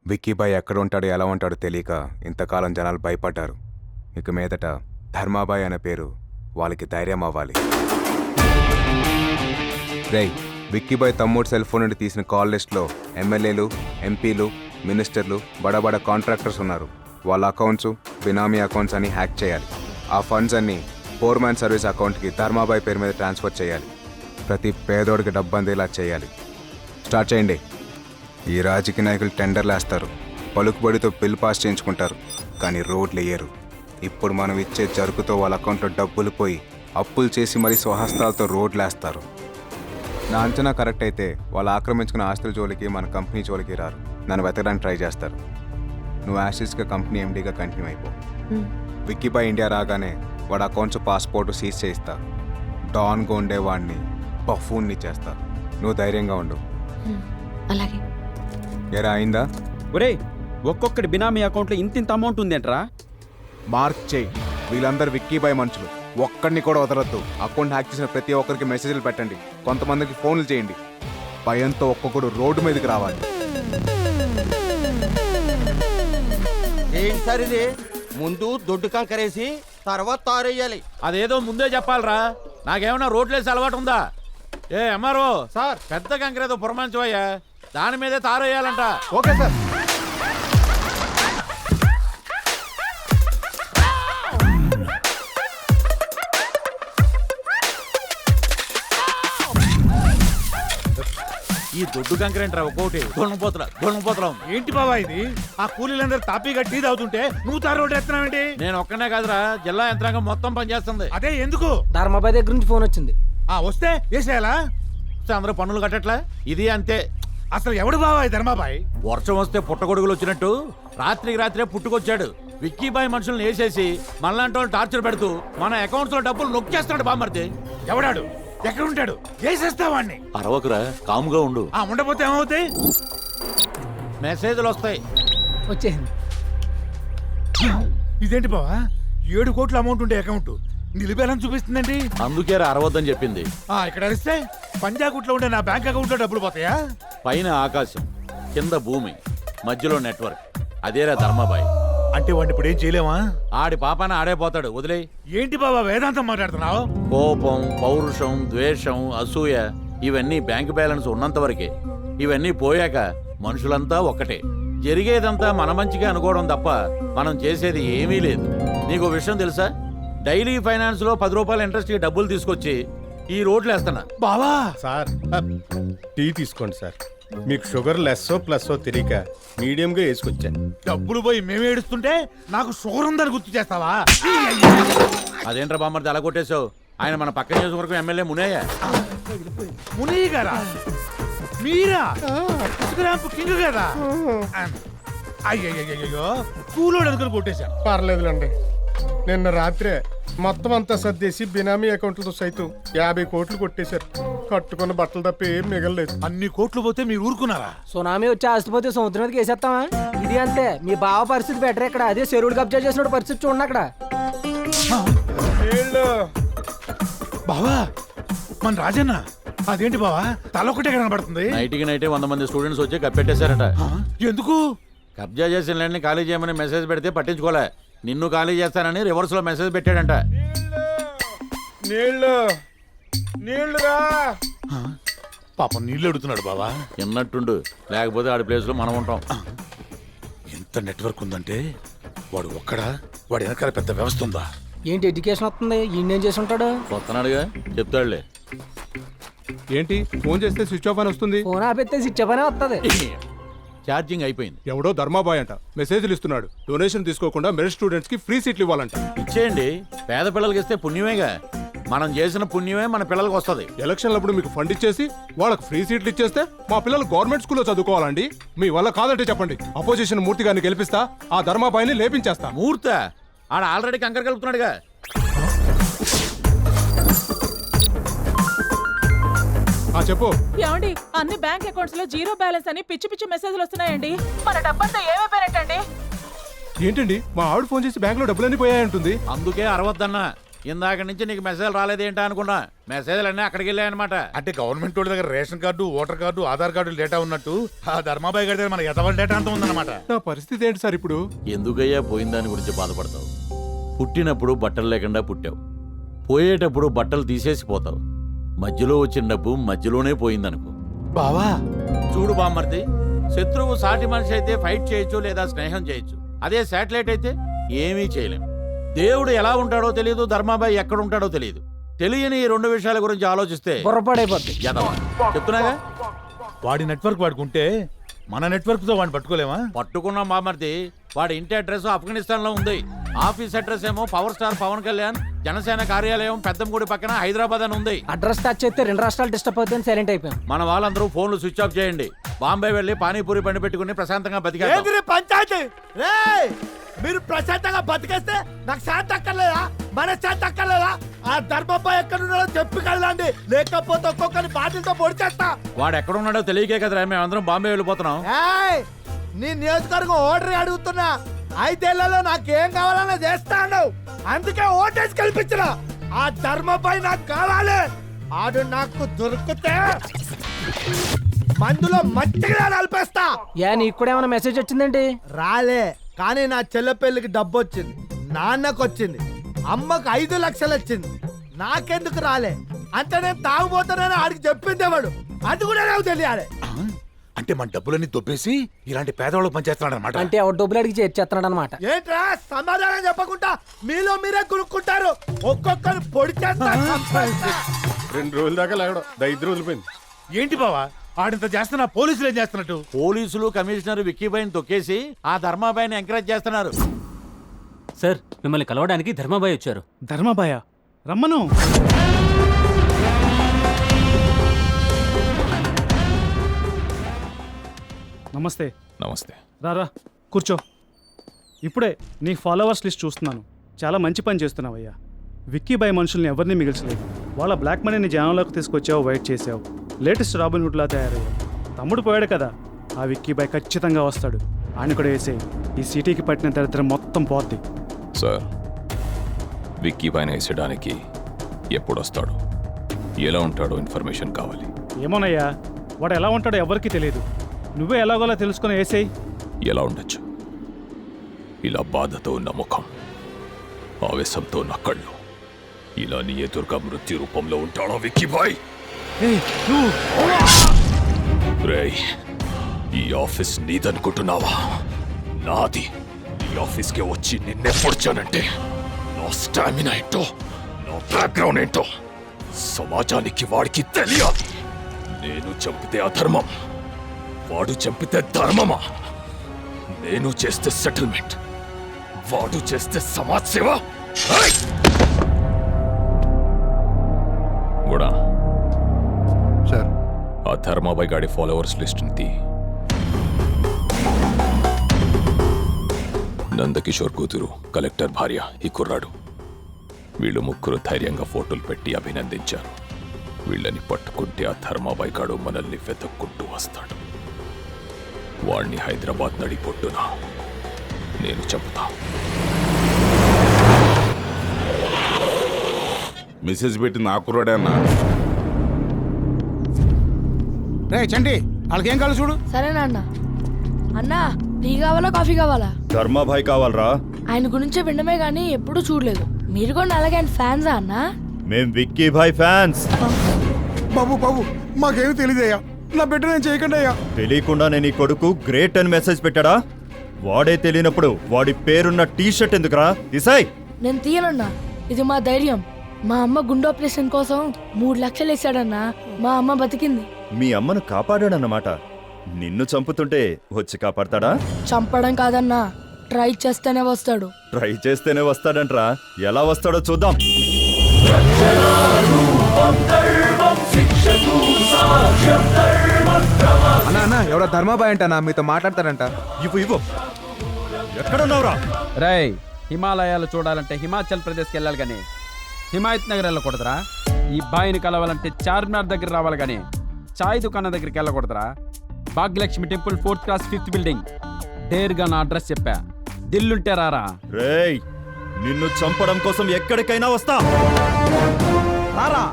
Vicky bye ఎక్కడ ఉంటాడో ఎలా ఉంటాడో తెలియక ఇంతకాలం జనాలు భయపడ్డారు. ఇక మీదట ధర్మాబాయ్ అనే పేరు వాళ్ళకి ధైర్యం అవ్వాలి. రేయ్, విక్కీ బాయ్ తమ్ముడు సెల్ ఫోన్ నుండి తీసిన కాల్ లిస్ట్లో ఎమ్మెల్యేలు, ఎంపీలు, మినిస్టర్లు, బడబడ కాంట్రాక్టర్స్ ఉన్నారు. వాళ్ళ అకౌంట్స్ బినామీ అకౌంట్స్ అని హ్యాక్ చేయాలి. ఆ ఫండ్స్ అన్ని ఫోర్ మ్యాన్ సర్వీస్ అకౌంట్కి ధర్మాబాయ్ పేరు మీద ట్రాన్స్ఫర్ చేయాలి. ప్రతి పేదోడికి డబ్బు అందేలా చేయాలి. స్టార్ట్ చేయండి. ఈ రాజకీయ నాయకులు టెండర్లు వేస్తారు, పలుకుబడితో బిల్ పాస్ చేయించుకుంటారు, కానీ రోడ్లు వేయరు. ఇప్పుడు మనం ఇచ్చే జరుకుతో వాళ్ళ అకౌంట్లో డబ్బులు పోయి అప్పులు చేసి మరీ స్వహస్తాలతో రోడ్లు వేస్తారు. నా అంచనా కరెక్ట్ అయితే వాళ్ళు ఆక్రమించుకున్న ఆస్తుల జోలికి మన కంపెనీ జోలికి రారు. నన్ను వెతకడానికి ట్రై చేస్తారు. నువ్వు యాసిస్గా కంపెనీ ఎండీగా కంటిన్యూ అయిపో. విక్కీ బాయ్ ఇండియా రాగానే వాడు అకౌంట్స్ పాస్పోర్ట్ సీజ్ చేయిస్తా. డాన్గా ఉండేవాడిని బఫూన్ని చేస్తా. నువ్వు ధైర్యంగా ఉండు. అలాగే. ఎరా అయిందా? ఒరే, ఒక్కొక్కటి బినామీ అకౌంట్లో ఇంత అమౌంట్ ఉందేంట్రా? మార్క్ చేయి. వీళ్ళందరూ విక్కీ బాయ్ మనుషులు. ఒక్కడిని కూడా వదలొద్దు. అకౌంట్ హ్యాక్ చేసిన ప్రతి ఒక్కరికి మెసేజ్లు పెట్టండి. కొంతమందికి ఫోన్లు చేయండి. భయంతో ఒక్కొక్కడు రోడ్డు మీదకి రావాలి. ఏంటి సార్ ఇది? ముందు దొడ్డు కంకరేసి తర్వాత తారేయాలి. అదేదో ముందే చెప్పాలరా. నాకేమన్నా రోడ్లేసి అలవాటు ఉందా? ఏ ఎంఆర్ఓ సార్, పెద్ద కంకరేదో పురమాంచవయ్యా, దాని మీదే తారేయాలంట. Okay sir. ఈ దొడ్డు కంకరేంట్రా ఒక్కోటి దొంగపోతలం. ఏంటి బాబా ఇది? ఆ కూలీలందరూ తాపీగా టీ తాగుతుంటే నువ్వు తారు రోడ్డు ఎత్తున్నావేంటి? నేను ఒక్కనే కాదురా, జిల్లా యంత్రాంగం మొత్తం పనిచేస్తుంది. అదే ఎందుకు? ధర్మాబాయ్ దగ్గర నుంచి ఫోన్ వచ్చింది. వస్తే వేసేయాలా? అందరూ పన్నులు కట్టట్లా? ఇది అంతే. అసలు ఎవడు బాబా ఈ ధర్మాబాయ్? వర్షం వస్తే పుట్టగొడుగులు వచ్చినట్టు రాత్రికి రాత్రే పుట్టుకొచ్చాడు. విక్కీ బాయ్ మనుషులను వేసేసి మనలాంటి వాళ్ళు టార్చర్ పెడుతూ మన అకౌంట్స్ లో డబ్బులు నొక్కేస్తున్నాడు బామ్మర్ది. ఎవడాడు? ఎక్కడ ఉంటాడు? వేసేస్తావాడిని. అరవకురా, కాముగా ఉండు. ఉండపోతే ఏమవుతాయి? మెసేజ్లు వస్తాయి. వచ్చేసింది. ఇదేంటి బావా, 7 కోట్ల అమౌంట్ ఉండే అకౌంట్ నిలిపేయాలని చూపిస్తుందండి. అందుకే అరవద్దని చెప్పింది. ఇక్కడ అరిస్తే పంజాగుట్లో ఉండే నా బ్యాంక్ అకౌంట్ లో డబ్బులు పోతాయా? పైన ఆకాశం, కింద భూమి, మధ్యలో నెట్వర్క్. అదేరా ధర్మాబాయ్ అంటే వాడిని ఇప్పుడు ఏం చేయలేమా? ఆడి పాపాన ఆడే పోతాడు, వదిలే. ఏంటి బాబా వేదాంతం మాట్లాడుతున్నావు? కోపం, పౌరుషం, ద్వేషం, అసూయ ఇవన్నీ బ్యాంక్ బ్యాలెన్స్ ఉన్నంత వరకే. ఇవన్నీ పోయాక మనుషులంతా ఒక్కటే. జరిగేదంతా మన మంచిగా అనుకోవడం తప్ప మనం చేసేది ఏమీ లేదు. నీకు విషయం తెలుసా? డైలీ ఫైనాన్స్ లో 10 రూపాయల ఇంట్రెస్ట్ కి డబ్బులు తీసుకొచ్చి ఈ రోడ్లు వేస్తున్నా. బావా సార్, టీ తీసుకోండి సార్. మీకు షుగర్ లెస్సో ప్లస్సో తెలియక మీడియంగా వేసుకొచ్చాను. డబ్బులు పోయి మేము ఏడుస్తుంటే నాకు షుగర్ ఉందని గుర్తు చేస్తావా? అదేంట్రా బామ్మర్ది అలా కొట్టేశావు? ఆయన మన పక్క నియోజకవర్గం ఎమ్మెల్యే మునయ్య. మునయ్య గారా? మీరా కింగ్ కదా? అయ్యయ్యో, కూలోడు అనుకుని కొట్టేశాను. పర్లేదులండి. నిన్న రాత్రే మొత్తం అంతా సర్దేసి బినామీ అకౌంట్లతో సైతం 50 కోట్లు కొట్టేశారు. కట్టుకున్న బట్టలు తప్ప ఏం మిగలలేదు. అన్ని కోట్లు పోతే మీరు ఊరుకున్నారా? సునామీ వచ్చి ఆస్తిపోతే సముద్రం మీదకి వేసేస్తామా? ఇది అంతే. మీ బావ పరిస్థితి బెటర్. ఇక్కడ అదే చెరువులు కబ్జా చేసిన పరిస్థితి చూడండి. అక్కడ బావా మన రాజన్న అదేంటి బావా తల ఒకటే కనబడుతుంది? నైట్కి నైటే 100 మంది స్టూడెంట్స్ వచ్చి కప్పెట్టేశారట. ఎందుకు? కబ్జా చేసిన ల్యాండ్ని ఖాళీ చేయమని మెసేజ్ పెడితే పట్టించుకోలే. నిన్ను ఖాళీ చేస్తానని రివర్స్ లో మెసేజ్ పెట్టాడంట. పాపం నీళ్ళు అడుగుతున్నాడు బావా. ఎన్నట్టుండు, లేకపోతే ఆడి ప్లేస్ లో మనం ఉంటాం. ఎంత నెట్వర్క్ ఉందంటే వాడు ఒక్కడా? వాడి వెనకాల పెద్ద వ్యవస్థ ఉందా? ఏంటి ఎడ్యుకేషన్ వస్తుంది? ఈయనేం చేసి ఉంటాడు? వస్తున్నాడుగా, చెప్తాడులే. ఏంటి ఫోన్ చేస్తే స్విచ్ ఆఫ్ అని వస్తుంది? ఫోన్ ఆపెత్తే స్విచ్ ఆఫ్ అనే వస్తుంది. ఛార్జింగ్ అయిపోయింది. ఎవడో ధర్మాబాయ్ అంట మెసేజ్లు ఇస్తున్నాడు. డొనేషన్ తీసుకోకుండా మెరిట్ స్టూడెంట్స్ కి ఫ్రీ సీట్లు ఇవ్వాలంట. ఇచ్చేయండి, పేద పిల్లలకి ఇస్తే పుణ్యమేగా. మనం చేసిన పుణ్యమే మన పిల్లలకి వస్తుంది. ఎలక్షన్లప్పుడు మీకు ఫండ్ ఇచ్చేసి వాళ్ళకి ఫ్రీ సీట్లు ఇచ్చేస్తే మా పిల్లలు గవర్నమెంట్ స్కూల్లో చదువుకోవాలండి. మీ వల్ల కాదంటే చెప్పండి. అపోజిషన్ మూర్తి గారిని గెలిపిస్తా, ఆ ధర్మాబాయిని లేపించేస్తా. మూర్త ఆడ ఆల్రెడీ కంకర కలుపుతున్నాడుగా. చెప్పు. ఏమండి, అన్ని బ్యాంక్ అకౌంట్స్ లో జీరో బ్యాలెన్స్ అని పిచ్చి పిచ్చి మెసేజ్లు వస్తున్నాయండి. మన డబ్బంతా ఏమైపోయినట్టండి? ఏంటండి మా ఆవిడ ఫోన్ చేసి బ్యాంక్ లో డబ్బులన్నీ పోయాయంటుంది. అందుకే అరవద్దన్నా. ఇందాక నుంచి నీకు మెసేజ్ రాలేదేంటా అనుకున్నా మెసేజ్లు అన్నీ అక్కడికి వెళ్ళాయన్నమాట. అంటే గవర్నమెంట్ వాళ్ళ దగ్గర ration card, voter card, Aadhaar card data ఉన్నట్టు ఆ ధర్మాబాయి గారి దగ్గర మన ఎతవల్ డేటా అంతా ఉందన్నమాట. నా పరిస్థితి ఏంటి సార్ ఇప్పుడు? ఎందుకయ్యా పోయిన దాని గురించి బాధపడతావు? పుట్టినప్పుడు బట్టలు లేకుండా పుట్టావు, పోయేటప్పుడు బట్టలు తీసేసి పోతావు. మధ్యలో వచ్చిన డబ్బు మధ్యలోనే పోయిందనుకో. బావా చూడు బామ్మర్ది, శత్రువు సాటి మనిషి అయితే ఫైట్ చేయొచ్చు లేదా స్నేహం చేయొచ్చు. అదే శాటిలైట్ అయితే ఏమీ చేయలేం. దేవుడు ఎలా ఉంటాడో తెలియదు, ధర్మాబాయి ఎక్కడ ఉంటాడో తెలియదు. తెలియని ఈ రెండు విషయాల గురించి ఆలోచిస్తే బుర్రపాడైపోద్ది. ఎదవా. చెప్తున్నాగా, వాడి నెట్వర్క్ వాడుకుంటే మన నెట్వర్క్ తో వాడిని పట్టుకోలేమా? పట్టుకున్నాం బామ్మర్ది. వాడి ఇంటి అడ్రస్ ఆఫ్ఘనిస్తాన్ లో ఉంది, ఆఫీస్ అడ్రస్ ఏమో పవర్ స్టార్ పవన్ కళ్యాణ్ జనసేన కార్యాలయం పెద్దంగుడి పక్కన హైదరాబాద్ అని ఉంది. అడ్రస్ టచ్ చేస్తే 2 రాష్ట్రాలు డిస్టర్బ్ అవుతుంది, సైలెంట్ అయిపోయాం. మన వాళ్ళందరూ ఫోన్లు స్విచ్ ఆఫ్ చేయండి. బాంబే వెళ్ళి పానీపూరి పండి పెట్టుకుని ప్రశాంతంగా బతికారు. ఏంది పంచాయతీ రే? మీరు ప్రశాంతంగా బతికేస్తే నాకు శాంతి అక్కర్లేదా? మన శాంతి అక్కర్లేదా? ఆ ధర్మబాయ్ ఎక్కడున్నాడో చెప్పి కదండి, లేకపోతే ఒక్కొక్కరి బాటిల్తో పొడి చేస్తా. వాడు ఎక్కడున్నాడో తెలియకే కదరా మేమందరం బాంబే వెళ్ళిపోతున్నాం. ఏయ్, నీ నియోజకవర్గం ఓటరీ అడుగుతున్నా. 5 ఏళ్లలో నాకేం కావాలన్నా చేస్తాను, అందుకే ఓటేసి కల్పించిన. ఆ ధర్మబాయ్ నాకు కావాలి. ఆడు నాకు దొరికితే మందులో మట్టిగా నలిపేస్తా. నీకు కూడా ఏమైనా మెసేజ్ వచ్చిందేంటి? రాలే, కానీ నా చెల్లె పెళ్లికి డబ్బు వచ్చింది, నాన్నకు వచ్చింది, అమ్మకు 5 లక్షలు వచ్చింది. నాకెందుకు రాలే అంటే నేను తాగుపోతానని ఆడికి చెప్పిందేవాడు, అది కూడా నాకు తెలియాలి. అంటే మన డబ్బులన్నీ దొబ్బేసి ఇలాంటి పేదవాళ్ళకి పనిచేస్తున్నాడు అనమాట. అంటే ఎవరు డబ్బులు అడిగి చేర్చేస్తున్నాడు అనమాట. ఏంట్రా సమాధానం చెప్పకుండా మీలో మీరే కొనుక్కుంటారు? ఒక్కొక్కరు పొడి చేస్తా, చంపేస్తా. 2 రోజుల దాకా లేవడం 5 రోజులు పోయింది. ఏంటి బావా ఆడింత చేస్తున్నా, పోలీసులు ఏం చేస్తున్నట్టు? పోలీసులు కమిషనర్ విక్కీబాయిని తొక్కేసి ఆ ధర్మాబాయిని ఎంకరేజ్ చేస్తున్నారు. సార్, మిమ్మల్ని కలవడానికి ధర్మాబాయ్ వచ్చారు. ధర్మాబాయ రమ్మను. నమస్తే. నమస్తే. రారా కూర్చో. ఇప్పుడే నీ ఫాలోవర్స్ లిస్ట్ చూస్తున్నాను. చాలా మంచి పని చేస్తున్నావయ్యా. విక్కీబాయ్ మనుషుల్ని ఎవరిని మిగిల్చలేదు. వాళ్ళ బ్లాక్ మనీని జనంలోకి తీసుకొచ్చావు, వైట్ చేసావు. లేటెస్ట్ రాబిన్ హుడ్లా తయారయ్యావు. తమ్ముడు పోయాడు కదా, ఆ విక్కీబాయ్ ఖచ్చితంగా వస్తాడు. ఆయన కూడా వేసేయి. ఈ సిటీకి పట్టిన దరిద్రం మొత్తం పోద్ది. సార్, విక్కీ పైన వేసడానికి ఎప్పుడు వస్తాడు, ఎలా ఉంటాడో ఇన్ఫర్మేషన్ కావాలి. ఏమోనయ్యా, వాడు ఎలా ఉంటాడో ఎవరికీ తెలియదు. నువ్వే ఎలాగోలా తెలుసుకుని వేసేయి. ఎలా ఉండొచ్చు? ఇలా బాధతో ఉన్న ముఖం, ఆవేశంతో ఉన్న కళ్ళు, ఇలా నీ ఎదురుగా మృత్యు రూపంలో ఉంటాడో విక్కీబాయ్? రేయ్, ఈ ఆఫీస్ నీదనుకుంటున్నావా? నాది. ఈ ఆఫీస్కి వచ్చి నిన్నే పొడిచానంటే నా స్టామినా ఏంటో, నా బ్యాక్గ్రౌండ్ ఏంటో సమాజానికి వాడికి తెలియాలి. నేను చంపితే అధర్మం, వాడు చంపితే ధర్మమా? నేను చేస్తే సెటిల్మెంట్, వాడు చేస్తే సమాజ్ సేవ. కూడా సార్, ఆ ధర్మాబాయ్ గాడి ఫాలోవర్స్ లిస్ట్ని తీ. నందకిషోర్ కూతురు, కలెక్టర్ భార్య ఈ కుర్రాడు, వీళ్ళు ముగ్గురు ధైర్యంగా ఫోటోలు పెట్టి అభినందించారు. వీళ్ళని పట్టుకుంటే ఆ ధర్మాబాయ్ గాడు మనల్ని వెతుక్కుంటూ వస్తాడు. వాణ్ణి హైదరాబాద్ నడిపొట్టున నేను చెబుతా. మెసేజ్ పెట్టి నా కుర్రాడే అన్నా. రే చండి, వాళ్ళకి ఏం కావాలి చూడు. సరేనా అన్న? అన్నా, టీ కావాలా కాఫీ కావాలా? ధర్మాబాయ్ కావాలరా? ఆయన గురించి వినడమే గానీ ఎప్పుడూ చూడలేదు. మీరు కూడా అలాగే ఆయన ఫ్యాన్సా అన్నా? మేం విక్కీ భాయ్ ఫ్యాన్స్. బాబు బాబు, మాకేమీ తెలియదయ్యా. నా బిడ్డ నేను చేయకండి అయ్యా. తెలియకుండా నేను ఈ కొడుకు గ్రేట్ అని మెసేజ్ పెట్టాడా? వాడే తెలియనప్పుడు వాడి పేరున్న టీ షర్ట్ ఎందుకురా? తీసాయ్. నేను తీయనన్నా, ఇది మా ధైర్యం. మా అమ్మ గుండె ఆపరేషన్ కోసం 3 లక్షలు వేసాడన్నా. మా అమ్మ బతికింది. మీ అమ్మను కాపాడాడన్నమాట. నిన్ను చంపుతుంటే వచ్చి కాపాడతాడా? చంపడం కాదన్నా, ట్రై చేస్తేనే వస్తాడు. ట్రై చేస్తేనే వస్తాడంట్రా. ఎలా వస్తాడో చూద్దాం. అన్నా అన్నా, ఎవరో ధర్మాబాయ్ అంటనా మీతో మాట్లాడతారంట. ఇవ్వు ఎక్కడున్నావురా? రేయ్, హిమాలయాలు చూడాలంటే హిమాచల్ ప్రదేశ్కి వెళ్ళాలి కానీ హిమాయత్ నగర్ వెళ్ళకూడదురా. ఈ బాయిని కలవాలంటే చార్మినార్ దగ్గర రావాలి కానీ చాయ్ దుకాణం దగ్గరికి వెళ్ళకూడదురా. Bhagyalakshmi temple 4th class 5th building. డేర్గా నా అడ్రస్ చెప్పా. దిల్లుంటే రారా. రేయ్, నిన్ను చంపడం కోసం ఎక్కడికైనా వస్తా. రారా